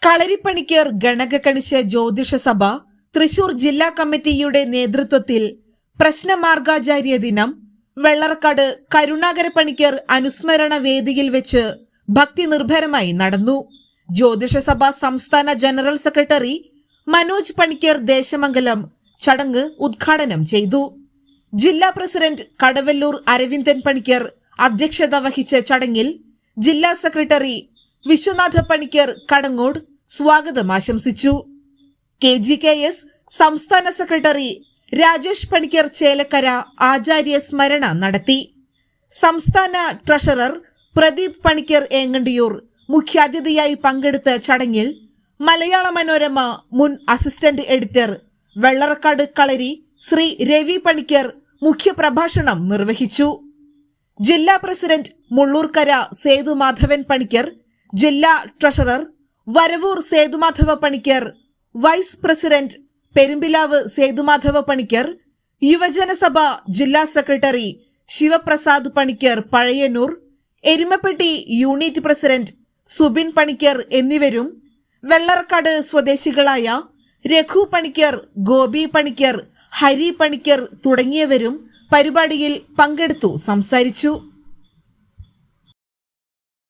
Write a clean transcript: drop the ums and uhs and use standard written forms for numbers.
കളരിപ്പണിക്കർ ഗണകകണിശ ജ്യോതിഷസഭ തൃശൂർ ജില്ലാ കമ്മിറ്റിയുടെ നേതൃത്വത്തിൽ പ്രശ്നമാർഗാചാര്യ ദിനം വെള്ളറക്കാട് കരുണാകര പണിക്കർ അനുസ്മരണ വേദിയിൽ വെച്ച് ഭക്തി നിർഭരമായി നടന്നു. ജ്യോതിഷസഭ സംസ്ഥാന ജനറൽ സെക്രട്ടറി മനോജ് പണിക്കർ ദേശമംഗലം ചടങ്ങ് ഉദ്ഘാടനം ചെയ്തു. ജില്ലാ പ്രസിഡന്റ് കടവല്ലൂർ അരവിന്ദൻ പണിക്കർ അധ്യക്ഷത വഹിച്ച ചടങ്ങിൽ ജില്ലാ സെക്രട്ടറി വിശ്വനാഥ പണിക്കർ കടങ്ങോട് സ്വാഗതം ആശംസിച്ചു. KGKS സംസ്ഥാന സെക്രട്ടറി രാജേഷ് പണിക്കർ ചേലക്കര ആചാര്യ സ്മരണ നടത്തി. സംസ്ഥാന ട്രഷറർ പ്രദീപ് പണിക്കർ ഏങ്ങണ്ടിയൂർ മുഖ്യാതിഥിയായി പങ്കെടുത്ത ചടങ്ങിൽ മലയാള മനോരമ മുൻ അസിസ്റ്റന്റ് എഡിറ്റർ വെള്ളറക്കാട് കളരി ശ്രീ രവി പണിക്കർ മുഖ്യപ്രഭാഷണം നിർവഹിച്ചു. ജില്ലാ പ്രസിഡന്റ് മുള്ളൂർക്കര സേതുമാധവൻ പണിക്കർ, ജില്ലാ treasurer Varavoor Sethumadhava Panicker, vice president Perumpilavu Sethumadhava Panicker, Yuvajanasabha ജില്ലാ secretary Sivaprasad Panicker Pazhayannur, Erumappetty unit president Subin Panicker എന്നിവരും വെള്ളറക്കാട് സ്വദേശികളായ രഘു പണിക്കർ, ഗോപി പണിക്കർ, ഹരി പണിക്കർ തുടങ്ങിയവരും പരിപാടിയിൽ പങ്കെടുത്തു സംസാരിച്ചു.